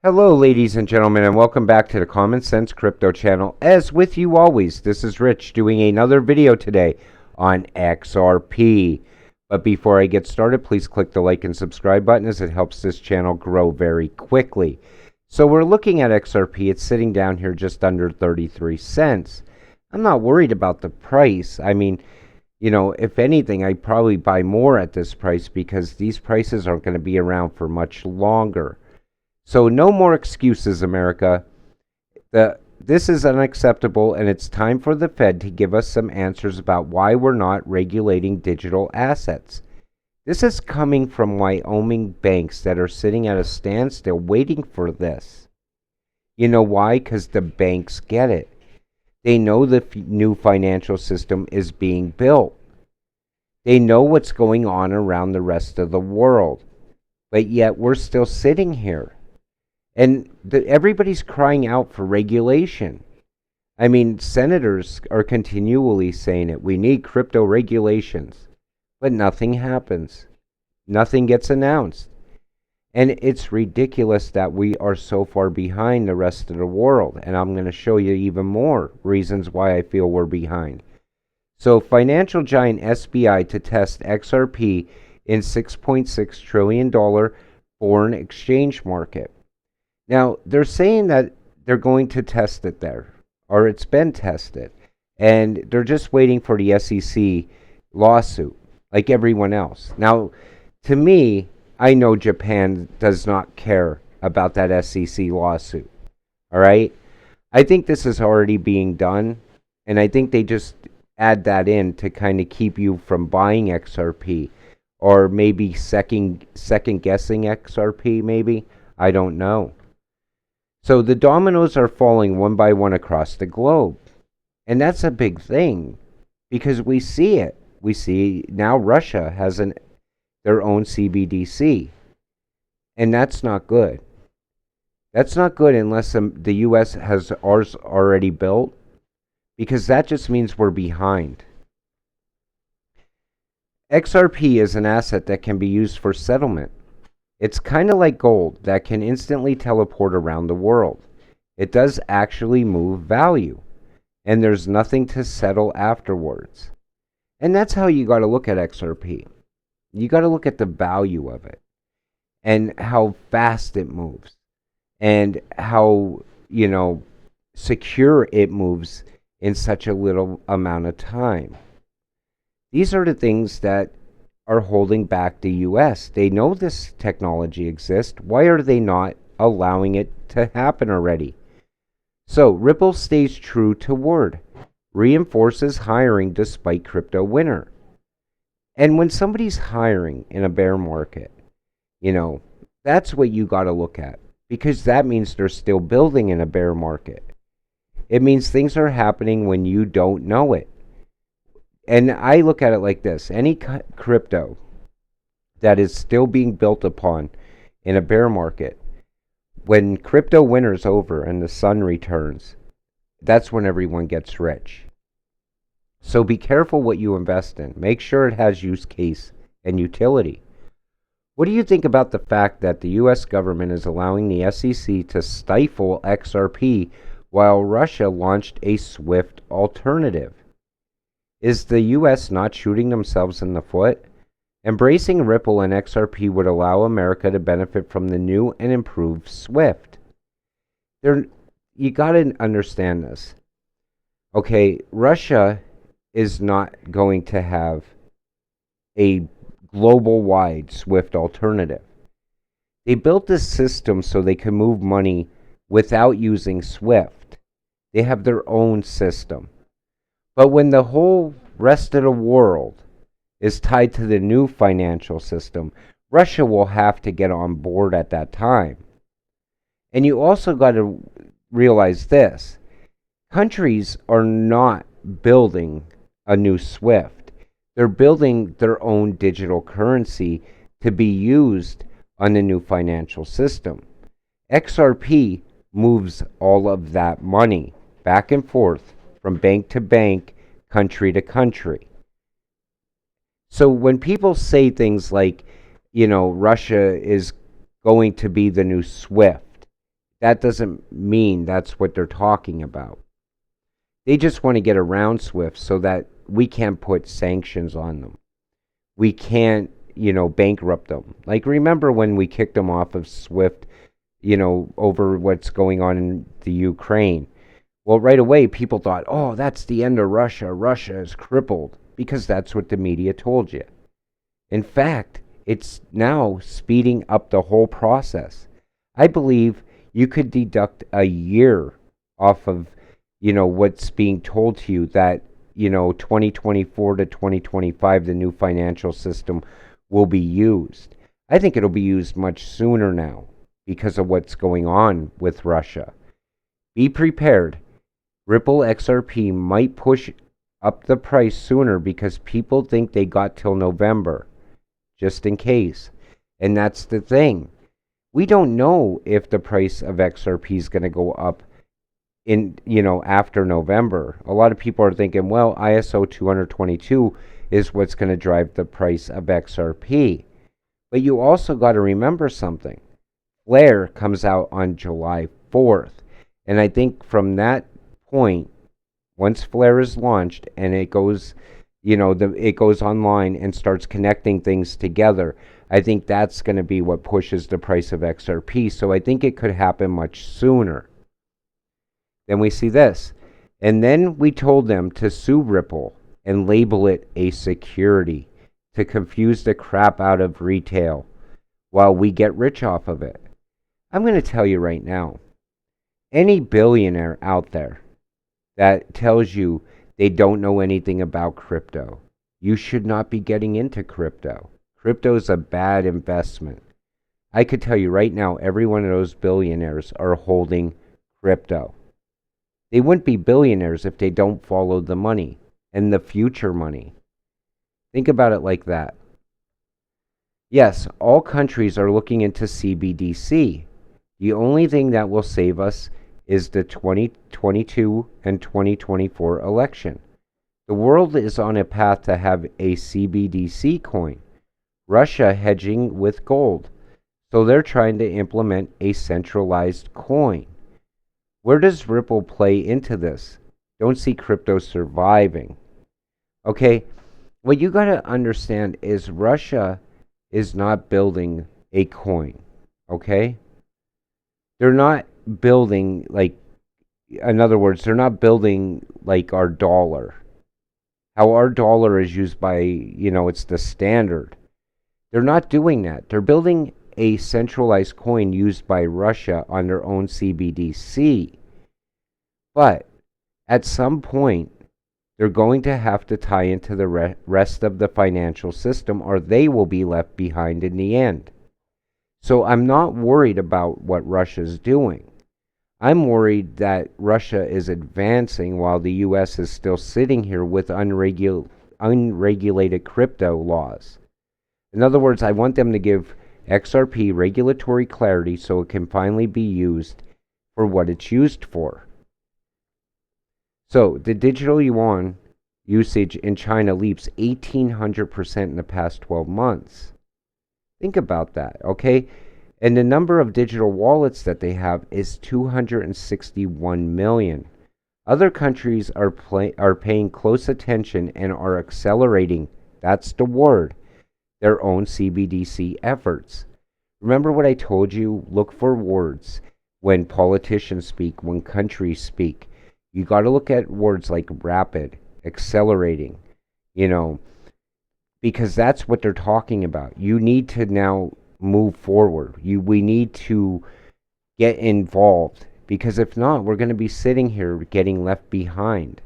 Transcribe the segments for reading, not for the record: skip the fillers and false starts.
Hello, ladies and gentlemen, and welcome back to the Common Sense Crypto channel. As with you always, this is Rich doing another video today on XRP. But before I get started, please click the like and subscribe button as it helps this channel grow very quickly. So we're looking at XRP. It's sitting down here just under 33 cents. I'm not worried about the price. I mean, if anything, I'd probably buy more at this price because these prices aren't going to be around for much longer. So no more excuses, America. This is unacceptable, and it's time for the Fed to give us some answers about why we're not regulating digital assets. This is coming from Wyoming banks that are sitting at a standstill waiting for this. You know why? Because the banks get it. They know the new financial system is being built. They know what's going on around the rest of the world. But yet we're still sitting here. And everybody's crying out for regulation. I mean, senators are continually saying it. We need crypto regulations. But nothing happens. Nothing gets announced. And it's ridiculous that we are so far behind the rest of the world. And I'm going to show you even more reasons why I feel we're behind. So, financial giant SBI to test XRP in $6.6 trillion foreign exchange market. Now, they're saying that they're going to test it there, or it's been tested, and they're just waiting for the SEC lawsuit, like everyone else. Now, to me, I know Japan does not care about that SEC lawsuit, all right? I think this is already being done, and I think they just add that in to kind of keep you from buying XRP, or maybe second guessing XRP, maybe. I don't know. So the dominoes are falling one by one across the globe. And that's a big thing because we see it. We see now Russia has their own CBDC. And that's not good. That's not good unless the U.S. has ours already built, because that just means we're behind. XRP is an asset that can be used for settlement. It's kind of like gold that can instantly teleport around the world. It does actually move value, and there's nothing to settle afterwards. And that's how you got to look at XRP. You got to look at the value of it and how fast it moves and how, secure it moves in such a little amount of time. These are the things that are holding back the U.S. They know this technology exists. Why are they not allowing it to happen already? So, Ripple stays true to word, reinforces hiring despite crypto winter. And when somebody's hiring in a bear market, that's what you got to look at, because that means they're still building in a bear market. It means things are happening when you don't know it. And I look at it like this. Any crypto that is still being built upon in a bear market, when crypto winter's over and the sun returns, that's when everyone gets rich. So be careful what you invest in. Make sure it has use case and utility. What do you think about the fact that the U.S. government is allowing the SEC to stifle XRP while Russia launched a SWIFT alternative? Is the U.S. not shooting themselves in the foot? Embracing Ripple and XRP would allow America to benefit from the new and improved SWIFT. You got to understand this. Okay, Russia is not going to have a global-wide SWIFT alternative. They built this system so they can move money without using SWIFT. They have their own system. But when the whole rest of the world is tied to the new financial system, Russia will have to get on board at that time. And you also got to realize this. Countries are not building a new SWIFT. They're building their own digital currency to be used on the new financial system. XRP moves all of that money back and forth from bank to bank, country to country. So when people say things like, Russia is going to be the new SWIFT, that doesn't mean that's what they're talking about. They just want to get around SWIFT so that we can't put sanctions on them. We can't, bankrupt them. Like, remember when we kicked them off of SWIFT, over what's going on in the Ukraine? Well, right away, people thought, oh, that's the end of Russia. Russia is crippled, because that's what the media told you. In fact, it's now speeding up the whole process. I believe you could deduct a year off of, what's being told to you, that, 2024 to 2025, the new financial system will be used. I think it'll be used much sooner now because of what's going on with Russia. Be prepared. Ripple XRP might push up the price sooner because people think they got till November, just in case. And that's the thing. We don't know if the price of XRP is going to go up in, after November. A lot of people are thinking, well, ISO 222 is what's going to drive the price of XRP. But you also got to remember something. Flare comes out on July 4th. And I think from that point, once Flare is launched and it goes, it goes online and starts connecting things together, I think that's going to be what pushes the price of XRP. So I think it could happen much sooner. Then we see this. And then we told them to sue Ripple and label it a security to confuse the crap out of retail while we get rich off of it. I'm going to tell you right now, any billionaire out there that tells you they don't know anything about crypto, you should not be getting into crypto. Crypto is a bad investment. I could tell you right now, every one of those billionaires are holding crypto. They wouldn't be billionaires if they don't follow the money and the future money. Think about it like that. Yes, all countries are looking into CBDC. The only thing that will save us is the 2022 and 2024 election. The world is on a path to have a CBDC coin. Russia hedging with gold. So they're trying to implement a centralized coin. Where does Ripple play into this? Don't see crypto surviving. Okay, what you got to understand is Russia is not building a coin. Okay? They're not building, like, in other words, they're not building like our dollar. How our dollar is used by, it's the standard. They're not doing that. They're building a centralized coin used by Russia on their own CBDC. But at some point, they're going to have to tie into the rest of the financial system, or they will be left behind in the end. So I'm not worried about what Russia's doing. I'm worried that Russia is advancing while the U.S. is still sitting here with unregulated crypto laws. In other words, I want them to give XRP regulatory clarity so it can finally be used for what it's used for. So, the digital yuan usage in China leaps 1,800% in the past 12 months. Think about that, okay? And the number of digital wallets that they have is 261 million. Other countries are paying close attention and are accelerating, that's the word, their own CBDC efforts. Remember what I told you? Look for words when politicians speak, when countries speak. You got to look at words like rapid, accelerating, because that's what they're talking about. You need to now move forward. We need to get involved, because if not, we're going to be sitting here getting left behind.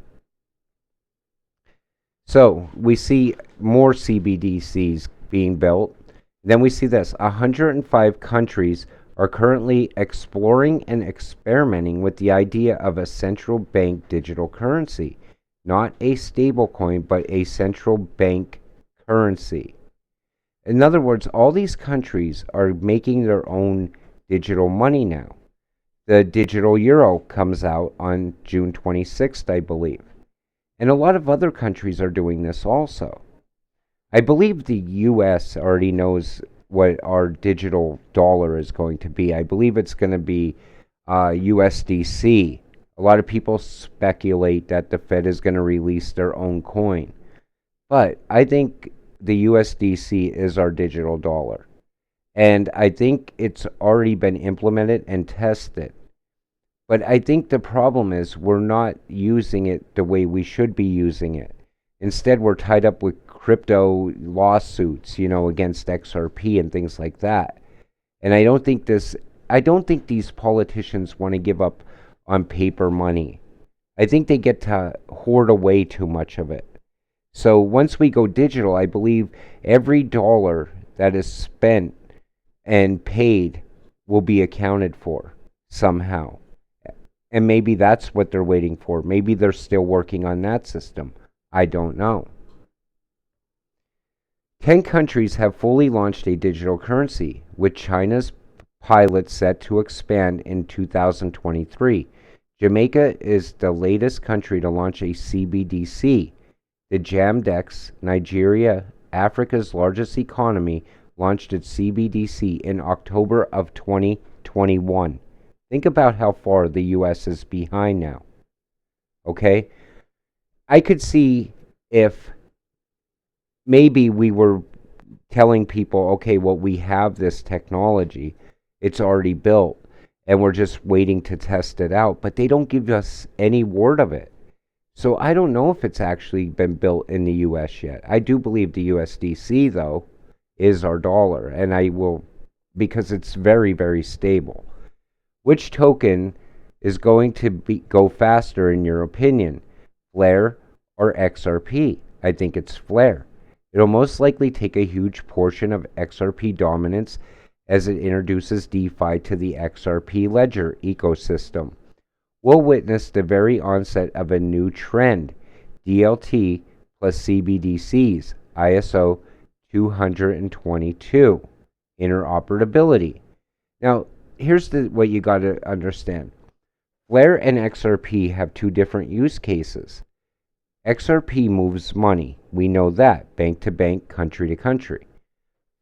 So we see more CBDCs being built. Then we see this: 105 countries are currently exploring and experimenting with the idea of a central bank digital currency. Not a stable coin, but a central bank currency. In other words, all these countries are making their own digital money now. The digital euro comes out on June 26th, I believe. And a lot of other countries are doing this also. I believe the US already knows what our digital dollar is going to be. I believe it's going to be USDC. A lot of people speculate that the Fed is going to release their own coin. But I think the USDC is our digital dollar. And I think it's already been implemented and tested. But I think the problem is we're not using it the way we should be using it. Instead, we're tied up with crypto lawsuits, against XRP and things like that. And I don't think these politicians want to give up on paper money. I think they get to hoard away too much of it. So once we go digital, I believe every dollar that is spent and paid will be accounted for somehow. And maybe that's what they're waiting for. Maybe they're still working on that system. I don't know. 10 countries have fully launched a digital currency, with China's pilot set to expand in 2023. Jamaica is the latest country to launch a CBDC. The Jamdex, Nigeria, Africa's largest economy, launched its CBDC in October of 2021. Think about how far the US is behind now. Okay? I could see if maybe we were telling people, okay, well, we have this technology, it's already built, and we're just waiting to test it out, but they don't give us any word of it. So I don't know if it's actually been built in the US yet. I do believe the USDC, though, is our dollar, and I will, because it's very, very stable. Which token is going to go faster, in your opinion? Flare or XRP? I think it's Flare. It'll most likely take a huge portion of XRP dominance as it introduces DeFi to the XRP ledger ecosystem. We'll witness the very onset of a new trend, DLT plus CBDCs, ISO 222, interoperability. Now, here's what you got to understand. Flare and XRP have two different use cases. XRP moves money. We know that, bank to bank, country to country.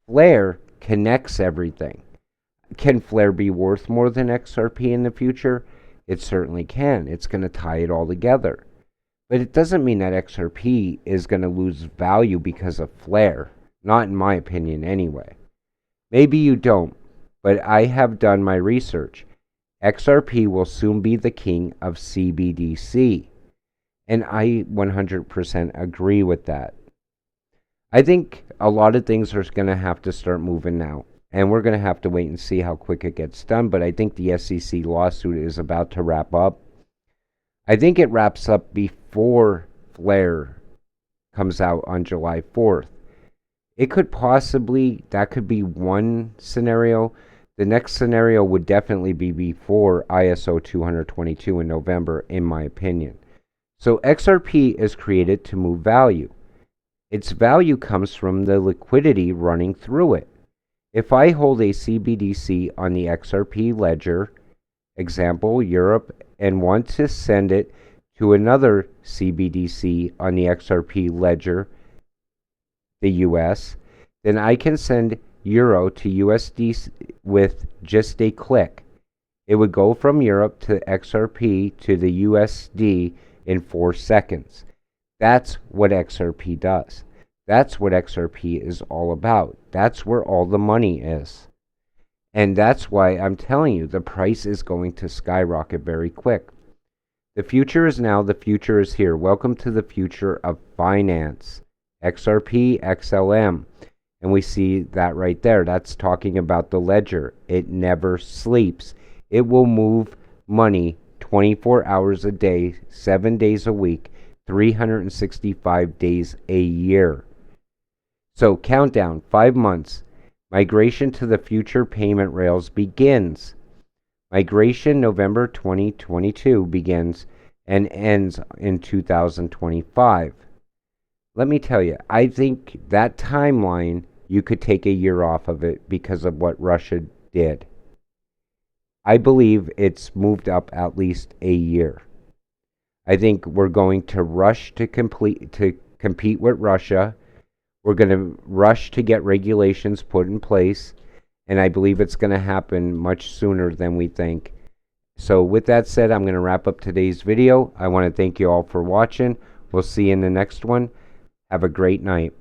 Flare connects everything. Can Flare be worth more than XRP in the future? It certainly can. It's going to tie it all together. But it doesn't mean that XRP is going to lose value because of Flare. Not in my opinion, anyway. Maybe you don't, but I have done my research. XRP will soon be the king of CBDC. And I 100% agree with that. I think a lot of things are going to have to start moving now. And we're going to have to wait and see how quick it gets done. But I think the SEC lawsuit is about to wrap up. I think it wraps up before Flare comes out on July 4th. It could possibly, that could be one scenario. The next scenario would definitely be before ISO 222 in November, in my opinion. So XRP is created to move value. Its value comes from the liquidity running through it. If I hold a CBDC on the XRP ledger, example, Europe, and want to send it to another CBDC on the XRP ledger, the US, then I can send Euro to USD with just a click. It would go from Europe to XRP to the USD in 4 seconds. That's what XRP does. That's what XRP is all about. That's where all the money is. And that's why I'm telling you, the price is going to skyrocket very quick. The future is now, the future is here. Welcome to the future of finance. XRP, XLM. And we see that right there. That's talking about the ledger. It never sleeps. It will move money 24 hours a day, 7 days a week, 365 days a year. So countdown, 5 months. Migration to the future payment rails begins. Migration November 2022 begins and ends in 2025. Let me tell you, I think that timeline, you could take a year off of it because of what Russia did. I believe it's moved up at least a year. I think we're going to rush to compete with Russia. We're going to rush to get regulations put in place, and I believe it's going to happen much sooner than we think. So with that said, I'm going to wrap up today's video. I want to thank you all for watching. We'll see you in the next one. Have a great night.